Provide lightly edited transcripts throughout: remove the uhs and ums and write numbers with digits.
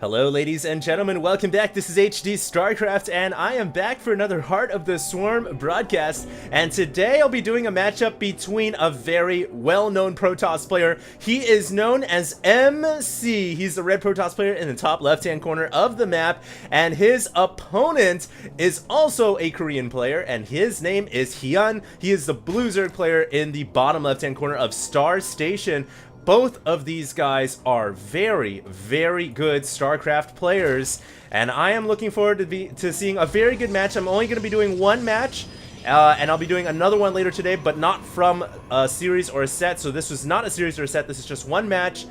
Hello ladies and gentlemen, welcome back. This is HD Starcraft and I am back for another Heart of the Swarm broadcast, and today I'll be doing a matchup between a very well-known Protoss player. He is known as MC. He's the red Protoss player in the top left-hand corner of the map, and his opponent is also a Korean player, and his name is HyuN. He is the blue Zerg player in the bottom left-hand corner of Star Station. Both of these guys are very, very good StarCraft players, and I am looking forward to seeing a very good match. I'm only going to be doing one match, and I'll be doing another one later today, but not from a series or a set. So this was not a series or a set. This is just one match.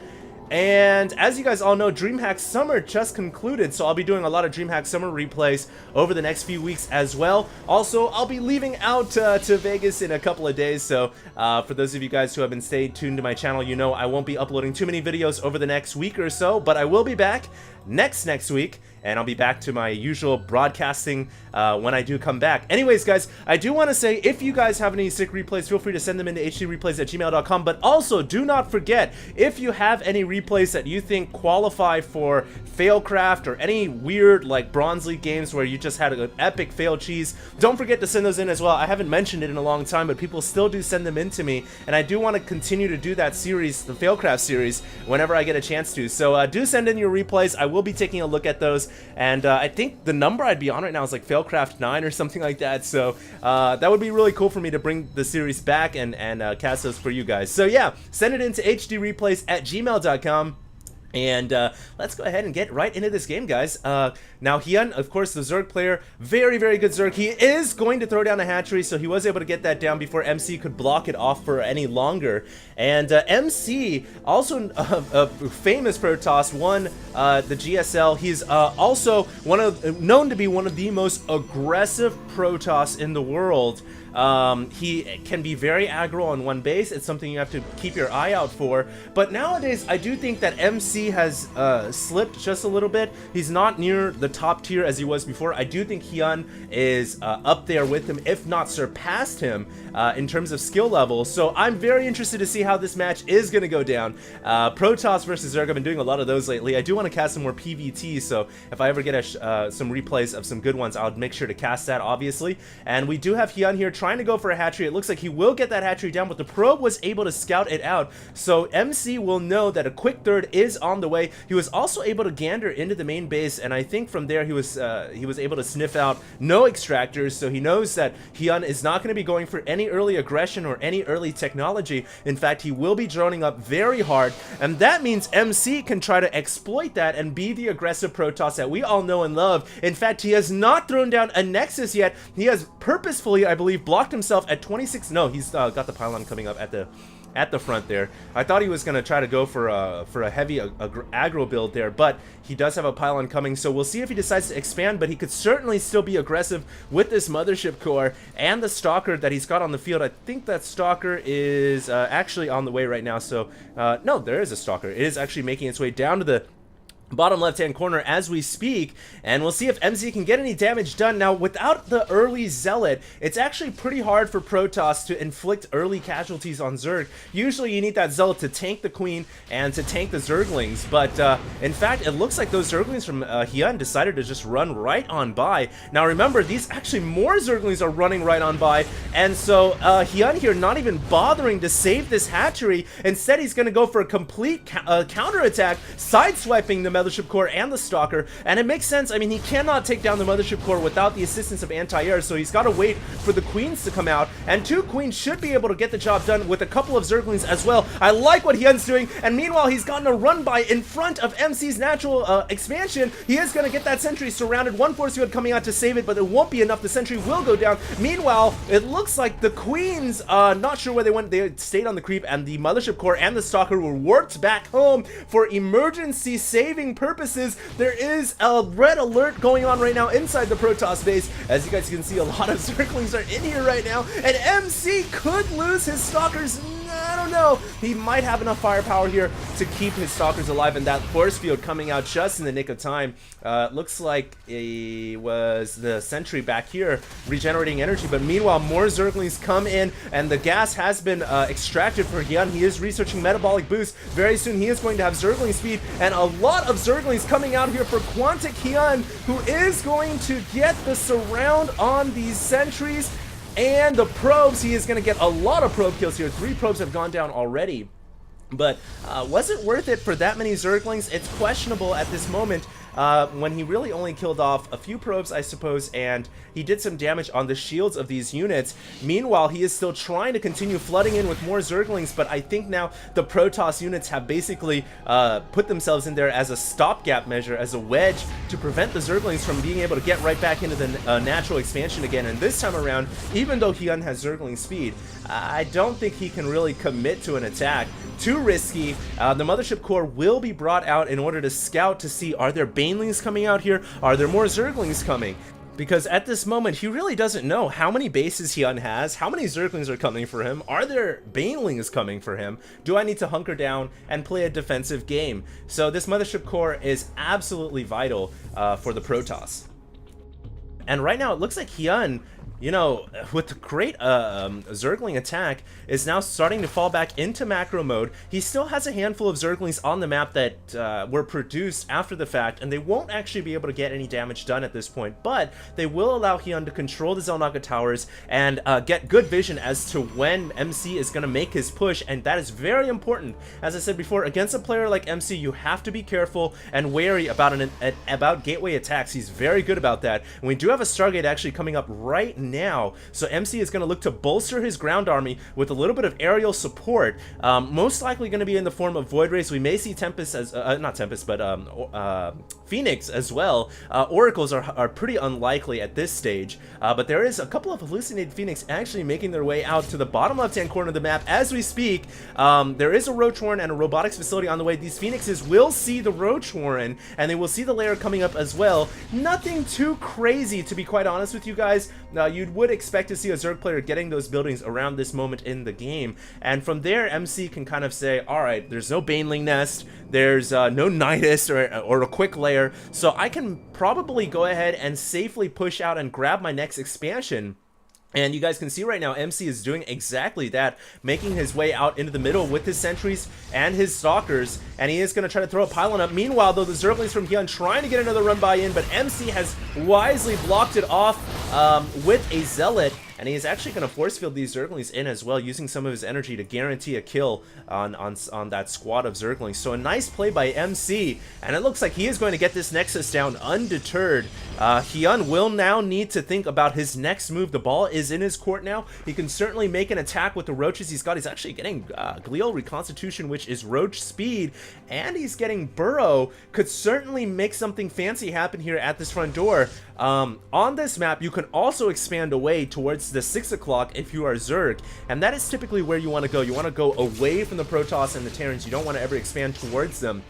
And as you guys all know, DreamHack Summer just concluded, so I'll be doing a lot of DreamHack Summer replays over the next few weeks as well. Also, I'll be leaving out to Vegas in a couple of days, so for those of you guys who have been staying tuned to my channel, you know I won't be uploading too many videos over the next week or so, but I will be back next week, and I'll be back to my usual broadcasting when I do come back. Anyways, guys, I do want to say, if you guys have any sick replays, feel free to send them into hdreplays@gmail.com, but also do not forget, if you have any replays that you think qualify for Failcraft or any weird like Bronze League games where you just had an epic fail cheese, don't forget to send those in as well. I haven't mentioned it in a long time, but people still do send them in to me, and I do want to continue to do that series, the Failcraft series, whenever I get a chance to. So do send in your replays. I will be taking a look at those, and I think the number I'd be on right now is like Failcraft 9 or something like that, so that would be really cool for me to bring the series back and cast those for you guys. So yeah, send it into hdreplays@gmail.com. And let's go ahead and get right into this game, guys. Now, HyuN, of course, the Zerg player, very, very good Zerg. He is going to throw down a hatchery, so he was able to get that down before MC could block it off for any longer. And MC, also a famous Protoss, won the GSL. He's also known to be one of the most aggressive Protoss in the world. He can be very aggro on one base. It's something you have to keep your eye out for. But nowadays, I do think that MC has slipped just a little bit. He's not near the top tier as he was before. I do think HyuN is up there with him, if not surpassed him, in terms of skill level. So I'm very interested to see how this match is going to go down. Protoss versus Zerg, I've been doing a lot of those lately. I do want to cast some more PVT, so if I ever get some replays of some good ones, I'll make sure to cast that, obviously. And we do have HyuN here trying to go for a hatchery. It looks like he will get that hatchery down, but the probe was able to scout it out, so MC will know that a quick third is on the way. He was also able to gander into the main base, and I think from there he was able to sniff out no extractors, so he knows that HyuN is not going to be going for any early aggression or any early technology. In fact, he will be droning up very hard, and that means MC can try to exploit that and be the aggressive Protoss that we all know and love. In fact, he has not thrown down a Nexus yet. He has purposefully, I believe, blocked himself at 26. No, he's got the pylon coming up at the front there. I thought he was going to try to go for a heavy aggro build there, but he does have a pylon coming, so we'll see if he decides to expand, but he could certainly still be aggressive with this mothership core and the stalker that he's got on the field. I think that stalker is actually on the way right now, so no, there is a stalker. It is actually making its way down to the bottom left-hand corner as we speak, and we'll see if MC can get any damage done. Now, without the early Zealot, it's actually pretty hard for Protoss to inflict early casualties on Zerg. Usually you need that Zealot to tank the Queen and to tank the Zerglings, but in fact, it looks like those Zerglings from HyuN decided to just run right on by. Now remember, these actually more Zerglings are running right on by, and so HyuN here not even bothering to save this hatchery. Instead, he's going to go for a complete counterattack, sideswiping the Mothership Core and the Stalker, and it makes sense. I mean, he cannot take down the Mothership Core without the assistance of anti-air, so he's got to wait for the Queens to come out, and two Queens should be able to get the job done with a couple of Zerglings as well. I like what HyuN's doing, and meanwhile, he's gotten a run by in front of MC's natural expansion. He is going to get that sentry surrounded, one force field coming out to save it, but it won't be enough. The sentry will go down. Meanwhile, it looks like the Queens, not sure where they went. They stayed on the creep, and the Mothership Core and the Stalker were warped back home for emergency saving purposes. There is a red alert going on right now inside the Protoss base. As you guys can see, a lot of Zerglings are in here right now, and MC could lose his Stalkers. I don't know. He might have enough firepower here to keep his Stalkers alive, and that force field coming out just in the nick of time. Looks like it was the sentry back here regenerating energy, but meanwhile more Zerglings come in, and the gas has been extracted for HyuN. He is researching metabolic boost. Very soon he is going to have Zergling speed, and a lot of Zerglings coming out here for Quantic HyuN, who is going to get the surround on these sentries and the probes. He is going to get a lot of probe kills here. 3 probes have gone down already. But was it worth it for that many Zerglings? It's questionable at this moment. When he really only killed off a few probes, I suppose, and he did some damage on the shields of these units. Meanwhile, he is still trying to continue flooding in with more Zerglings, but I think now the Protoss units have basically put themselves in there as a stopgap measure, as a wedge, to prevent the Zerglings from being able to get right back into the natural expansion again. And this time around, even though HyuN has Zergling speed, I don't think he can really commit to an attack. Too risky. The Mothership Core will be brought out in order to scout to see, are there Banelings coming out here? Are there more Zerglings coming? Because at this moment, he really doesn't know how many bases HyuN has, how many Zerglings are coming for him, are there Banelings coming for him, do I need to hunker down and play a defensive game? So this Mothership Core is absolutely vital for the Protoss. And right now, it looks like HyuN, you know, with the great Zergling attack, is now starting to fall back into macro mode. He still has a handful of Zerglings on the map that were produced after the fact, and they won't actually be able to get any damage done at this point, but they will allow HyuN to control the Xel'Naga towers and get good vision as to when MC is going to make his push, and that is very important. As I said before, against a player like MC, you have to be careful and wary about gateway attacks. He's very good about that, and we do have a Stargate actually coming up right now, so MC is going to look to bolster his ground army with a little bit of aerial support, most likely going to be in the form of Void Rays. We may see Tempest as not Tempest, but Phoenix as well. Oracles are pretty unlikely at this stage, but there is a couple of hallucinated Phoenix actually making their way out to the bottom left-hand corner of the map as we speak. There is a Roach Warren and a robotics facility on the way. These Phoenixes will see the Roach Warren, and they will see the lair coming up as well. Nothing too crazy, to be quite honest with you guys. You would expect to see a Zerg player getting those buildings around this moment in the game, and from there MC can kind of say, alright, there's no Baneling Nest, there's no Nidus or a quick lair, so I can probably go ahead and safely push out and grab my next expansion. And you guys can see right now, MC is doing exactly that, making his way out into the middle with his sentries and his stalkers, and he is going to try to throw a pylon up. Meanwhile, though, the Zerglings from HyuN trying to get another run by in, but MC has wisely blocked it off with a Zealot, and he is actually going to force field these Zerglings in as well, using some of his energy to guarantee a kill on that squad of Zerglings. So a nice play by MC, and it looks like he is going to get this Nexus down undeterred. HyuN will now need to think about his next move. The ball is in his court now. He can certainly make an attack with the Roaches he's got. He's actually getting Glial Reconstitution, which is Roach speed, and he's getting Burrow. Could certainly make something fancy happen here at this front door. On this map, you can also expand away towards the 6 o'clock if you are Zerg, and that is typically where you want to go. You want to go away from the Protoss and the Terrans. You don't want to ever expand towards them.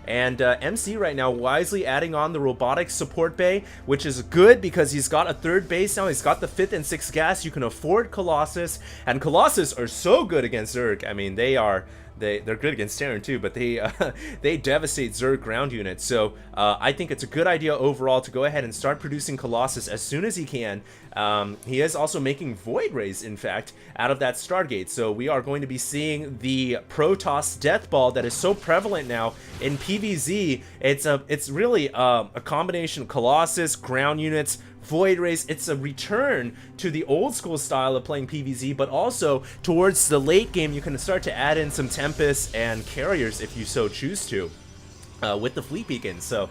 And MC right now wisely adding on the robotics support bay, which is good because he's got a 3rd base now. He's got the 5th and 6th gas. You can afford Colossus, and Colossus are so good against Zerg. I mean, they're good against Terran too, but they devastate Zerg ground units. So I think it's a good idea overall to go ahead and start producing Colossus as soon as he can. He is also making Void Rays, in fact, out of that Stargate. So we are going to be seeing the Protoss Death Ball that is so prevalent now in PvZ. It's really a combination of Colossus, ground units, Void Rays. It's a return to the old school style of playing PvZ, but also towards the late game you can start to add in some Tempests and Carriers if you so choose to. With the Fleet Beacon. So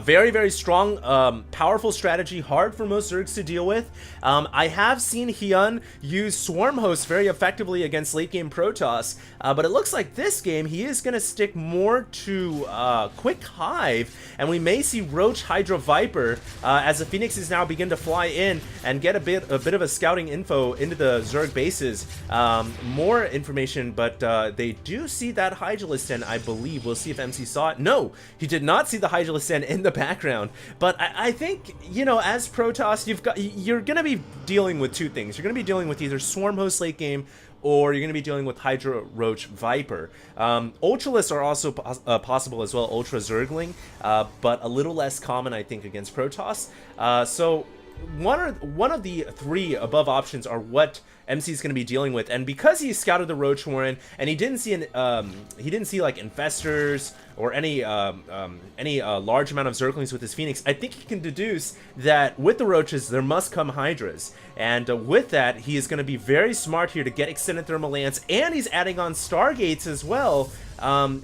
very, very strong, powerful strategy, hard for most Zergs to deal with. I have seen HyuN use Swarm Host very effectively against late game Protoss, but it looks like this game he is going to stick more to Quick Hive, and we may see Roach Hydra Viper as the Phoenixes now begin to fly in and get a bit of a scouting info into the Zerg bases. More information, but they do see that Hydralistan, I believe. We'll see if MC saw it. No, he did not see the Hydralistan in the background, but I think, you know, as Protoss, you're going to be dealing with two things. You're going to be dealing with either Swarm Host late game or you're going to be dealing with Hydra, Roach, Viper. Ultralists are also possible as well, Ultra Zergling, but a little less common, I think, against Protoss. So one of the three above options are what MC is going to be dealing with, and because he scouted the Roach Warren and he didn't see like infestors or any large amount of Zerglings with his Phoenix, I think he can deduce that with the Roaches there must come Hydras, and with that he is going to be very smart here to get extended thermal lance, and he's adding on Stargates as well.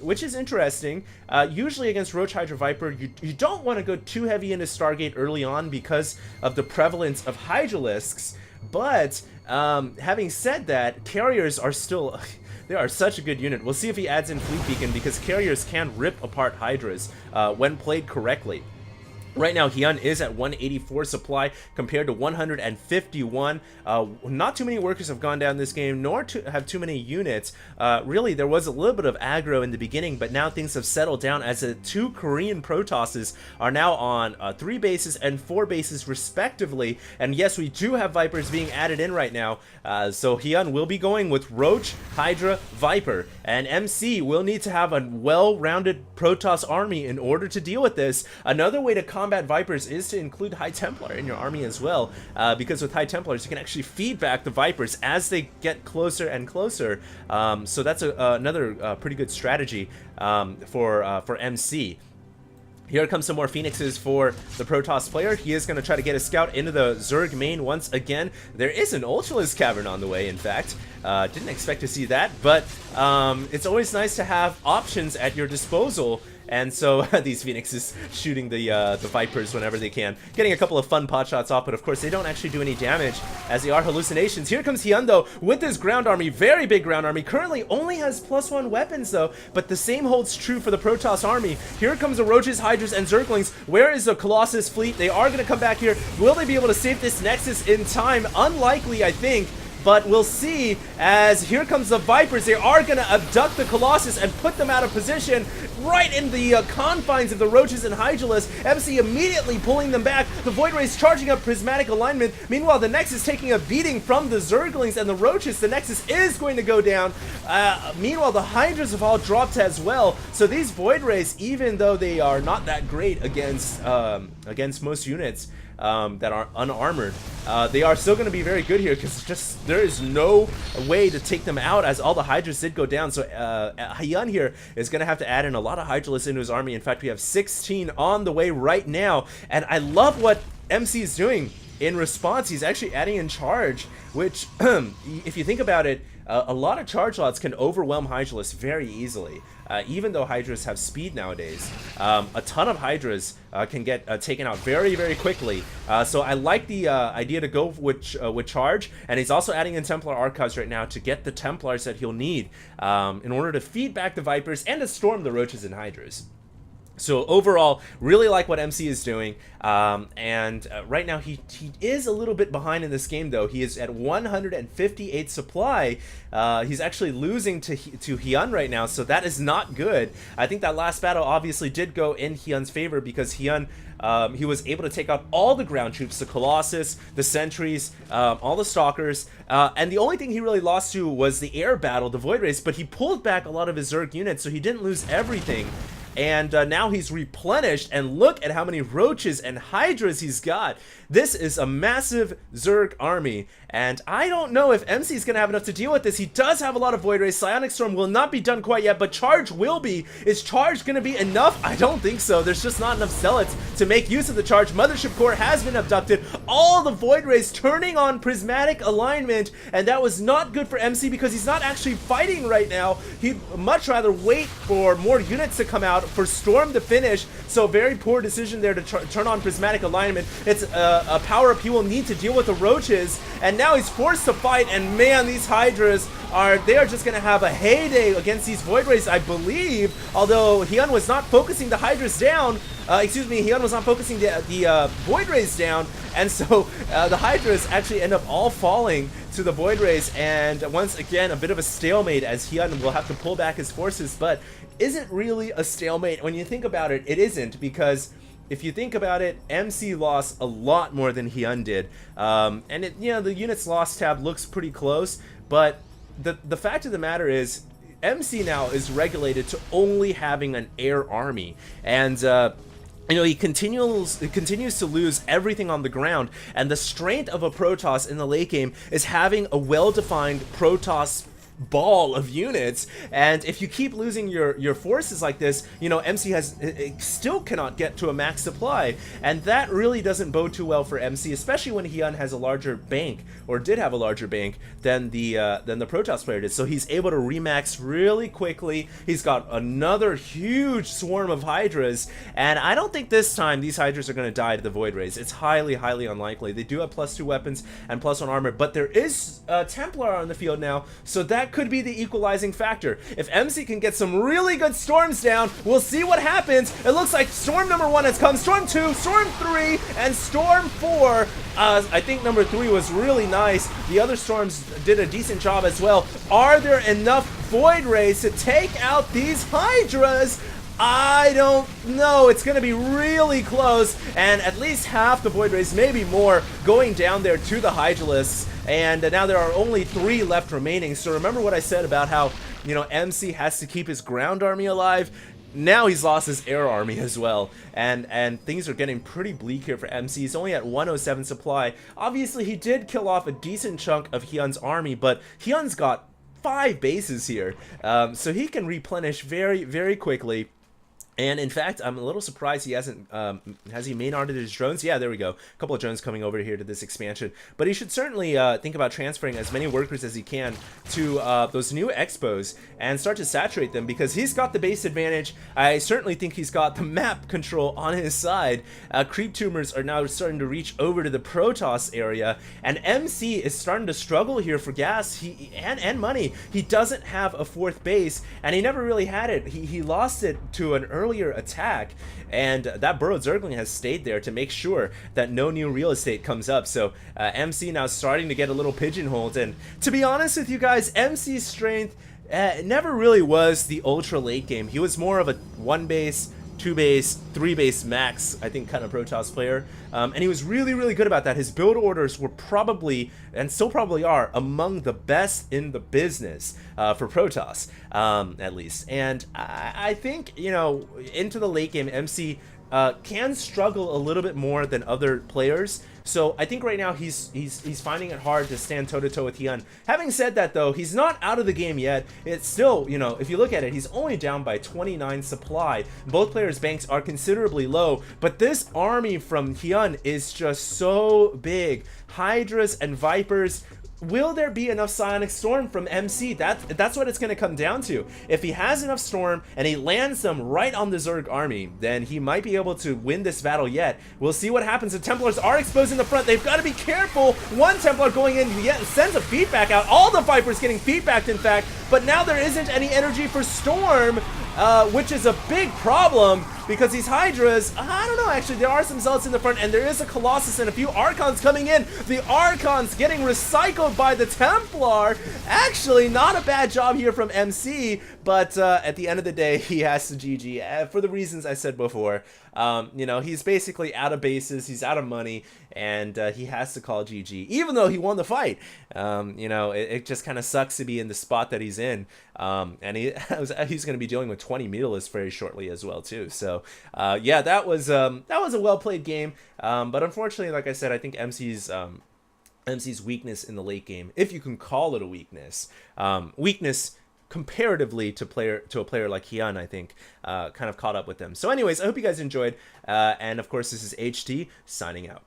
Which is interesting. Usually against Roach, Hydra, Viper, you don't want to go too heavy into Stargate early on because of the prevalence of Hydralisks, but having said that, carriers are still... they are such a good unit. We'll see if he adds in Fleet Beacon, because carriers can rip apart Hydras when played correctly. Right now, HyuN is at 184 supply compared to 151. Not too many workers have gone down this game, nor have too many units. Really, there was a little bit of aggro in the beginning, but now things have settled down as the two Korean Protosses are now on 3 bases and 4 bases respectively. And yes, we do have Vipers being added in right now. So HyuN will be going with Roach, Hydra, Viper. And MC will need to have a well-rounded Protoss army in order to deal with this. Another way to combat Vipers is to include High Templar in your army as well, because with High Templars you can actually feed back the Vipers as they get closer and closer. So that's another pretty good strategy for MC. Here comes some more Phoenixes for the Protoss player. He is going to try to get a scout into the Zerg main once again. There is an Ultralisk Cavern on the way, in fact. Didn't expect to see that, but it's always nice to have options at your disposal. And so these Phoenixes shooting the Vipers whenever they can. Getting a couple of fun pot shots off, but of course they don't actually do any damage as they are hallucinations. Here comes HyuN though with his ground army, very big ground army. Currently only has +1 weapons though, but the same holds true for the Protoss army. Here comes the Roaches, Hydras, and Zerglings. Where is the Colossus fleet? They are going to come back here. Will they be able to save this Nexus in time? Unlikely, I think. But we'll see, as here comes the Vipers. They are going to abduct the Colossus and put them out of position right in the confines of the Roaches and Hydralisks. MC immediately pulling them back. The Void Rays charging up Prismatic Alignment. Meanwhile, the Nexus taking a beating from the Zerglings and the Roaches. The Nexus is going to go down. Meanwhile, the Hydras have all dropped as well. So these Void Rays, even though they are not that great against most units that are unarmored, they are still going to be very good here, because just there is no way to take them out, as all the Hydras did go down. So HyuN here is going to have to add in a lot of Hydralisks into his army. In fact, we have 16 on the way right now, and I love what MC is doing. In response, he's actually adding in charge, which if you think about it, a lot of charge lots can overwhelm Hydralisks very easily. Even though Hydras have speed nowadays, a ton of Hydras can get taken out very, very quickly. So I like the idea to go with charge, and he's also adding in Templar Archives right now to get the Templars that he'll need in order to feed back the Vipers and to storm the Roaches and Hydras. So overall, really like what MC is doing, and right now he is a little bit behind in this game though. He is at 158 supply. He's actually losing to HyuN right now, so that is not good. I think that last battle obviously did go in HyuN's favor, because HyuN, he was able to take out all the ground troops, the Colossus, the Sentries, all the Stalkers, and the only thing he really lost to was the air battle, the Void Race, but he pulled back a lot of his Zerg units, so he didn't lose everything. And now he's replenished, and look at how many Roaches and Hydras he's got. This is a massive Zerg army, and I don't know if MC is going to have enough to deal with this. He does have a lot of Void Rays. Psionic Storm will not be done quite yet, but Charge will be. Is Charge going to be enough? I don't think so. There's just not enough Zealots to make use of the Charge. Mothership Core has been abducted. All the Void Rays turning on Prismatic Alignment, and that was not good for MC, because he's not actually fighting right now. He'd much rather wait for more units to come out, for Storm to finish. So very poor decision there to turn on Prismatic Alignment. It's a power up he will need to deal with the Roaches, and now he's forced to fight, and man, these Hydras are just gonna have a heyday against these Void Rays, I believe, although HyuN was not focusing the Hydras down. HyuN was not focusing the Void Rays down, and so the Hydras actually end up all falling to the Void Rays, and once again a bit of a stalemate, as HyuN will have to pull back his forces. But is it really a stalemate? When you think about it, it isn't, because if you think about it, MC lost a lot more than HyuN did, and the units lost tab looks pretty close, but the fact of the matter is, MC now is regulated to only having an air army, and you know, he continues to lose everything on the ground, and the strength of a Protoss in the late game is having a well-defined Protoss ball of units. And if you keep losing your forces like this, you know, MC still cannot get to a max supply, and that really doesn't bode too well for MC, especially when HyuN has a larger bank, or did have a larger bank than the Protoss player did. So he's able to remax really quickly. He's got another huge swarm of Hydras, and I don't think this time these Hydras are going to die to the Void Rays. It's highly unlikely. They do have +2 weapons and +1 armor, but there is a Templar on the field now, so that could be the equalizing factor. If MC can get some really good storms down, we'll see what happens. It looks like storm number 1 has come, storm 2, storm 3, and storm 4. I think number 3 was really nice. The other storms did a decent job as well. Are there enough Void Rays to take out these Hydras? I don't know. It's going to be really close, and at least half the Void Rays, maybe more, going down there to the Hydralisks. And now there are only 3 left remaining. So remember what I said about how, you know, MC has to keep his ground army alive? Now he's lost his air army as well, and things are getting pretty bleak here for MC. He's only at 107 supply. Obviously, he did kill off a decent chunk of HyuN's army, but HyuN's got 5 bases here, so he can replenish very quickly. And in fact, I'm a little surprised he hasn't, has he main arted his drones? Yeah, there we go. A couple of drones coming over here to this expansion. But he should certainly think about transferring as many workers as he can to those new expos and start to saturate them, because he's got the base advantage. I certainly think he's got the map control on his side. Creep tumors are now starting to reach over to the Protoss area, and MC is starting to struggle here for gas and money. He doesn't have a 4th base, and he never really had it. He lost it to an earlier attack, and that Burrowed Zergling has stayed there to make sure that no new real estate comes up. So MC now starting to get a little pigeonholed, and to be honest with you guys, MC's strength never really was the ultra late game. He was more of a 1 base, 2 base, 3 base max, I think, kind of Protoss player, and he was really good about that. His build orders were probably, and still probably are, among the best in the business for Protoss, at least. And I think, you know, into the late game, MC can struggle a little bit more than other players. So I think right now he's finding it hard to stand toe-to-toe with HyuN. Having said that, though, he's not out of the game yet. It's still, you know, if you look at it, he's only down by 29 supply. Both players' banks are considerably low, but this army from HyuN is just so big. Hydras and Vipers. Will there be enough Psionic Storm from MC? That's what it's going to come down to. If he has enough Storm and he lands them right on the Zerg army, then he might be able to win this battle yet. We'll see what happens. The Templars are exposed in the front. They've got to be careful. One Templar going in sends a feedback out. All the Vipers getting feedbacked, in fact. But now there isn't any energy for Storm, which is a big problem, because these Hydras, I don't know, actually, there are some Zealots in the front, and there is a Colossus and a few Archons coming in. The Archons getting recycled by the Templar. Actually, not a bad job here from MC, but at the end of the day, he has to GG, for the reasons I said before. You know, he's basically out of bases, he's out of money, and he has to call GG, even though he won the fight. You know, it just kind of sucks to be in the spot that he's in, and he's going to be dealing with 20 Mutalisks very shortly as well, too. So, yeah, that was a well-played game, but unfortunately, like I said, I think MC's weakness in the late game, if you can call it a weakness, comparatively to a player like HyuN, I think, kind of caught up with them. So anyways, I hope you guys enjoyed, and of course, this is HT signing out.